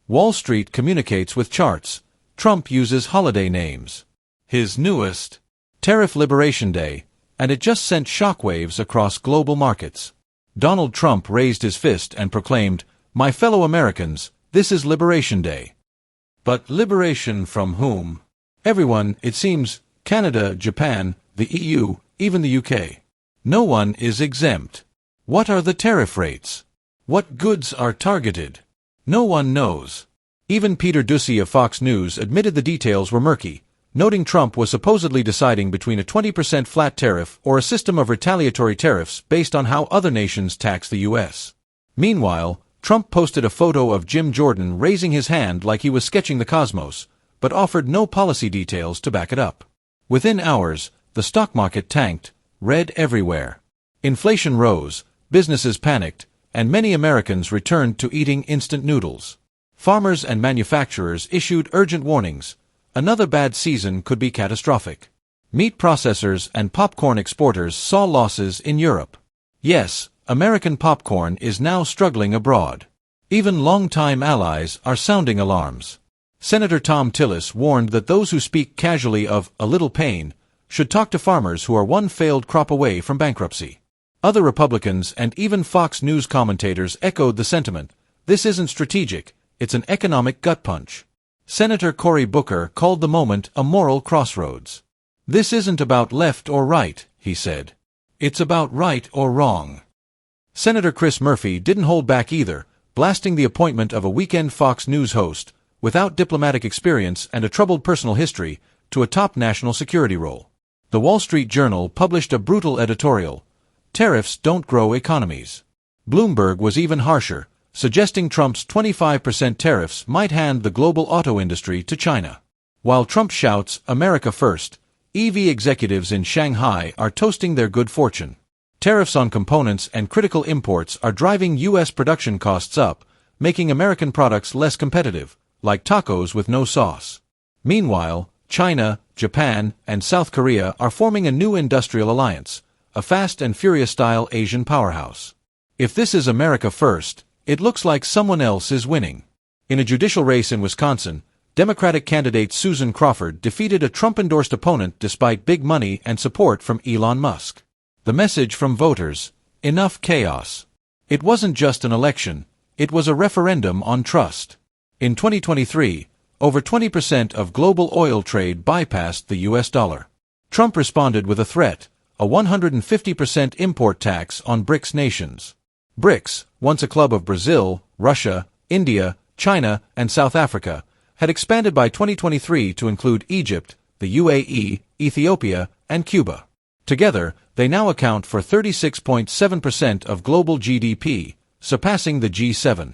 Wall Street communicates with charts. Trump uses holiday names. His newest, Tariff Liberation Day, and it just sent shockwaves across global markets. Donald Trump raised his fist and proclaimed, "My fellow Americans, this is Liberation Day." But liberation from whom? Everyone, it seems, Canada, Japan, the EU, even the UK. No one is exempt. What are the tariff rates? What goods are targeted? No one knows. Even Peter Doocy of Fox News admitted the details were murky, noting Trump was supposedly deciding between a 20% flat tariff or a system of retaliatory tariffs based on how other nations tax the U.S. Meanwhile, Trump posted a photo of Jim Jordan raising his hand like he was sketching the cosmos, but offered no policy details to back it up. Within hours, the stock market tanked, red everywhere. Inflation rose, businesses panicked, and many Americans returned to eating instant noodles. Farmers and manufacturers issued urgent warnings. Another bad season could be catastrophic. Meat processors and popcorn exporters saw losses in Europe. Yes, American popcorn is now struggling abroad. Even longtime allies are sounding alarms. Senator Tom Tillis warned that those who speak casually of a little pain should talk to farmers who are one failed crop away from bankruptcy. Other Republicans and even Fox News commentators echoed the sentiment. This isn't strategic, it's an economic gut punch. Senator Cory Booker called the moment a moral crossroads. This isn't about left or right, he said. It's about right or wrong. Senator Chris Murphy didn't hold back either, blasting the appointment of a weekend Fox News host, without diplomatic experience and a troubled personal history, to a top national security role. The Wall Street Journal published a brutal editorial. Tariffs don't grow economies. Bloomberg was even harsher, suggesting Trump's 25% tariffs might hand the global auto industry to China. While Trump shouts, "America first," EV executives in Shanghai are toasting their good fortune. Tariffs on components and critical imports are driving U.S. production costs up, making American products less competitive, like tacos with no sauce. Meanwhile, China, Japan, and South Korea are forming a new industrial alliance, a Fast and Furious-style Asian powerhouse. If this is America first, it looks like someone else is winning. In a judicial race in Wisconsin, Democratic candidate Susan Crawford defeated a Trump-endorsed opponent despite big money and support from Elon Musk. The message from voters: enough chaos. It wasn't just an election, it was a referendum on trust. In 2023, over 20% of global oil trade bypassed the US dollar. Trump responded with a threat, a 150% import tax on BRICS nations. BRICS, once a club of Brazil, Russia, India, China, and South Africa, had expanded by 2023 to include Egypt, the UAE, Ethiopia, and Cuba. Together, they now account for 36.7% of global GDP, surpassing the G7.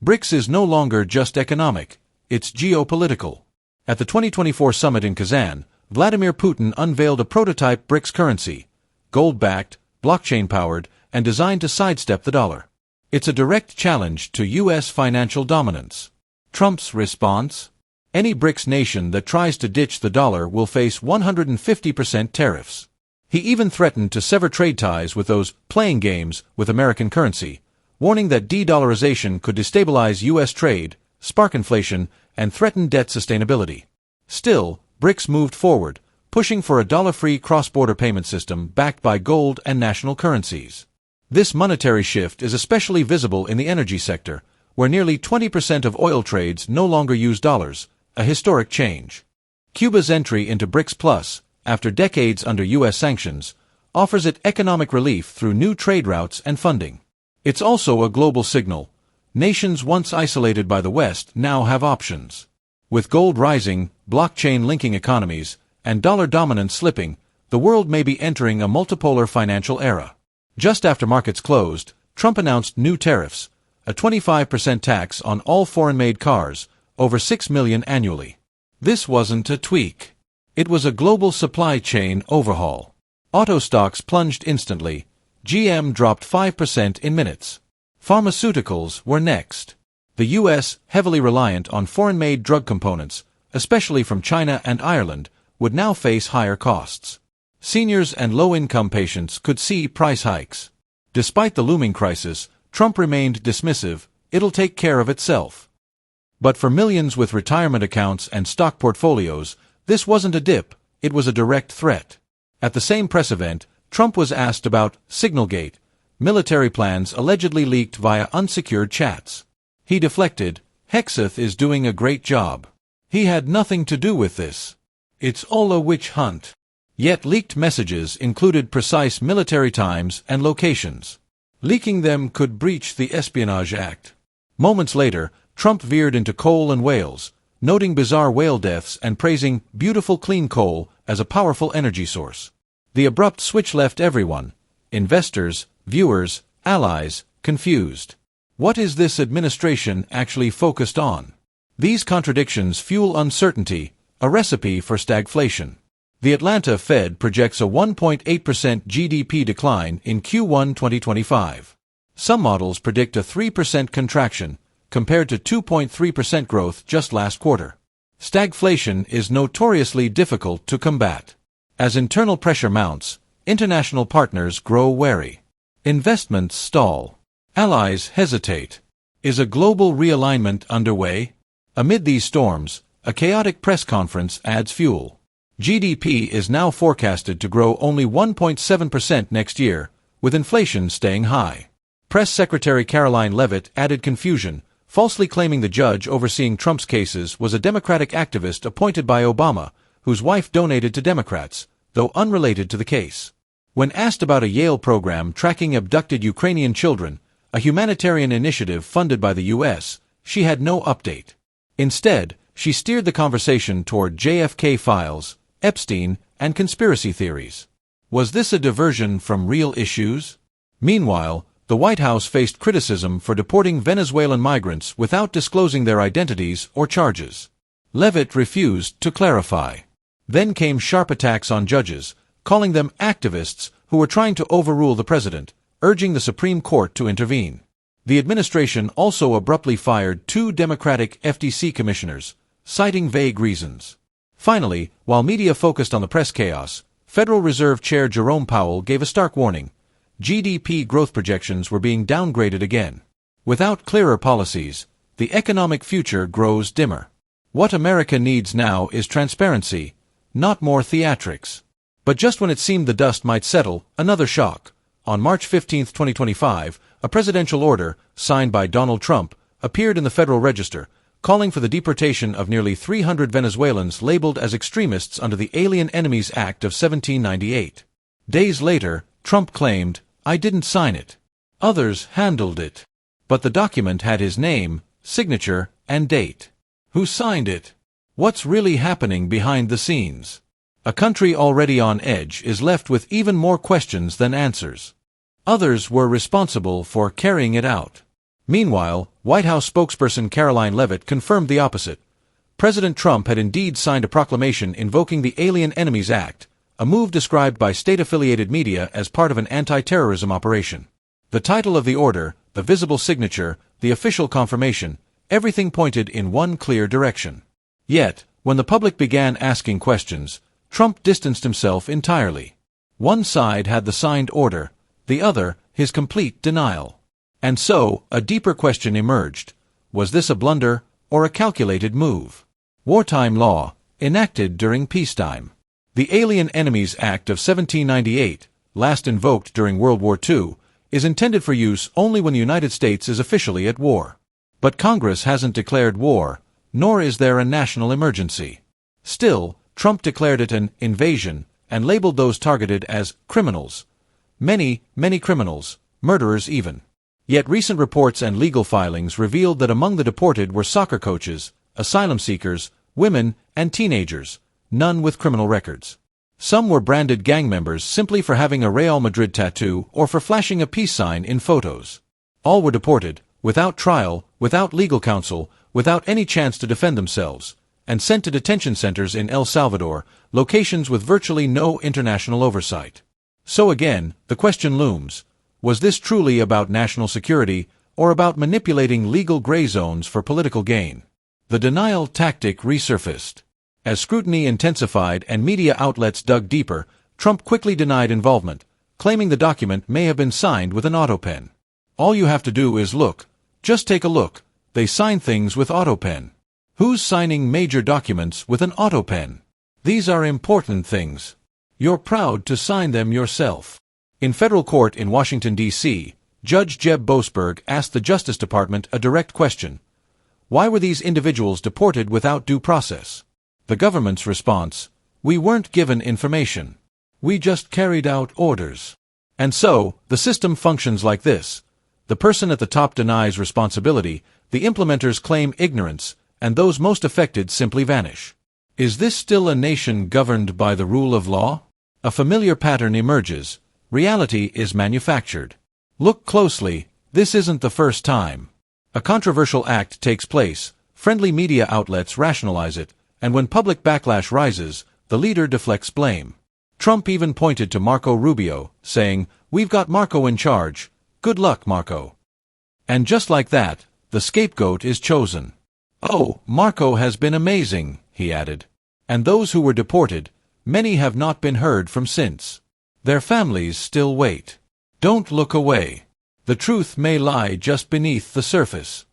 BRICS is no longer just economic, it's geopolitical. At the 2024 summit in Kazan, Vladimir Putin unveiled a prototype BRICS currency, gold-backed, blockchain-powered, and designed to sidestep the dollar. It's a direct challenge to U.S. financial dominance. Trump's response? Any BRICS nation that tries to ditch the dollar will face 150% tariffs. He even threatened to sever trade ties with those playing games with American currency, warning that de-dollarization could destabilize U.S. trade, spark inflation, and threaten debt sustainability. Still, BRICS moved forward, pushing for a dollar-free cross-border payment system backed by gold and national currencies. This monetary shift is especially visible in the energy sector, where nearly 20% of oil trades no longer use dollars, a historic change. Cuba's entry into BRICS Plus, after decades under U.S. sanctions, offers it economic relief through new trade routes and funding. It's also a global signal. Nations once isolated by the West now have options. With gold rising, blockchain linking economies, and dollar dominance slipping, the world may be entering a multipolar financial era. Just after markets closed, Trump announced new tariffs, a 25% tax on all foreign-made cars, over 6 million annually. This wasn't a tweak. It was a global supply chain overhaul. Auto stocks plunged instantly. GM dropped 5% in minutes. Pharmaceuticals were next. The U.S., heavily reliant on foreign-made drug components, especially from China and Ireland, would now face higher costs. Seniors and low-income patients could see price hikes. Despite the looming crisis, Trump remained dismissive. It'll take care of itself. But for millions with retirement accounts and stock portfolios, this wasn't a dip, it was a direct threat. At the same press event, Trump was asked about Signalgate, military plans allegedly leaked via unsecured chats. He deflected, "Hexeth is doing a great job. He had nothing to do with this. It's all a witch hunt." Yet leaked messages included precise military times and locations. Leaking them could breach the Espionage Act. Moments later, Trump veered into coal and whales, noting bizarre whale deaths and praising beautiful clean coal as a powerful energy source. The abrupt switch left everyone, investors, viewers, allies, confused. What is this administration actually focused on? These contradictions fuel uncertainty, a recipe for stagflation. The Atlanta Fed projects a 1.8% GDP decline in Q1 2025. Some models predict a 3% contraction, compared to 2.3% growth just last quarter. Stagflation is notoriously difficult to combat. As internal pressure mounts, international partners grow wary. Investments stall. Allies hesitate. Is a global realignment underway? Amid these storms, a chaotic press conference adds fuel. GDP is now forecasted to grow only 1.7% next year, with inflation staying high. Press Secretary Caroline Leavitt added confusion, falsely claiming the judge overseeing Trump's cases was a Democratic activist appointed by Obama, whose wife donated to Democrats, though unrelated to the case. When asked about a Yale program tracking abducted Ukrainian children, a humanitarian initiative funded by the U.S., she had no update. Instead, she steered the conversation toward JFK files, Epstein, and conspiracy theories. Was this a diversion from real issues? Meanwhile, the White House faced criticism for deporting Venezuelan migrants without disclosing their identities or charges. Leavitt refused to clarify. Then came sharp attacks on judges, calling them activists who were trying to overrule the president, urging the Supreme Court to intervene. The administration also abruptly fired 2 Democratic FTC commissioners, citing vague reasons. Finally, while media focused on the press chaos, Federal Reserve Chair Jerome Powell gave a stark warning. GDP growth projections were being downgraded again. Without clearer policies, the economic future grows dimmer. What America needs now is transparency, not more theatrics. But just when it seemed the dust might settle, another shock. On March 15, 2025, a presidential order, signed by Donald Trump, appeared in the Federal Register, calling for the deportation of nearly 300 Venezuelans labeled as extremists under the Alien Enemies Act of 1798. Days later, Trump claimed, "I didn't sign it. Others handled it." But the document had his name, signature, and date. Who signed it? What's really happening behind the scenes? A country already on edge is left with even more questions than answers. Others were responsible for carrying it out. Meanwhile, White House spokesperson Caroline Leavitt confirmed the opposite. President Trump had indeed signed a proclamation invoking the Alien Enemies Act, a move described by state-affiliated media as part of an anti-terrorism operation. The title of the order, the visible signature, the official confirmation, everything pointed in one clear direction. Yet, when the public began asking questions, Trump distanced himself entirely. One side had the signed order, the other, his complete denial. And so, a deeper question emerged. Was this a blunder, or a calculated move? Wartime law, enacted during peacetime. The Alien Enemies Act of 1798, last invoked during World War II, is intended for use only when the United States is officially at war. But Congress hasn't declared war, nor is there a national emergency. Still, Trump declared it an invasion and labeled those targeted as criminals. Many, many criminals, murderers even. Yet recent reports and legal filings revealed that among the deported were soccer coaches, asylum seekers, women, and teenagers, none with criminal records. Some were branded gang members simply for having a Real Madrid tattoo or for flashing a peace sign in photos. All were deported, without trial, without legal counsel, without any chance to defend themselves, and sent to detention centers in El Salvador, locations with virtually no international oversight. So again, the question looms. Was this truly about national security, or about manipulating legal gray zones for political gain? The denial tactic resurfaced. As scrutiny intensified and media outlets dug deeper, Trump quickly denied involvement, claiming the document may have been signed with an autopen. All you have to do is look. Just take a look, They sign things with AutoPen. Who's signing major documents with an AutoPen? These are important things. You're proud to sign them yourself. In federal court in Washington, D.C., Judge Jeb Boasberg asked the Justice Department a direct question. Why were these individuals deported without due process? The government's response: we weren't given information. We just carried out orders. And so, the system functions like this. The person at the top denies responsibility, the implementers claim ignorance, and those most affected simply vanish. Is this still a nation governed by the rule of law? A familiar pattern emerges. Reality is manufactured. Look closely, this isn't the first time. A controversial act takes place, friendly media outlets rationalize it, and when public backlash rises, the leader deflects blame. Trump even pointed to Marco Rubio, saying, "We've got Marco in charge. Good luck, Marco." And just like that, the scapegoat is chosen. "Oh, Marco has been amazing," he added. And those who were deported, many have not been heard from since. Their families still wait. Don't look away. The truth may lie just beneath the surface.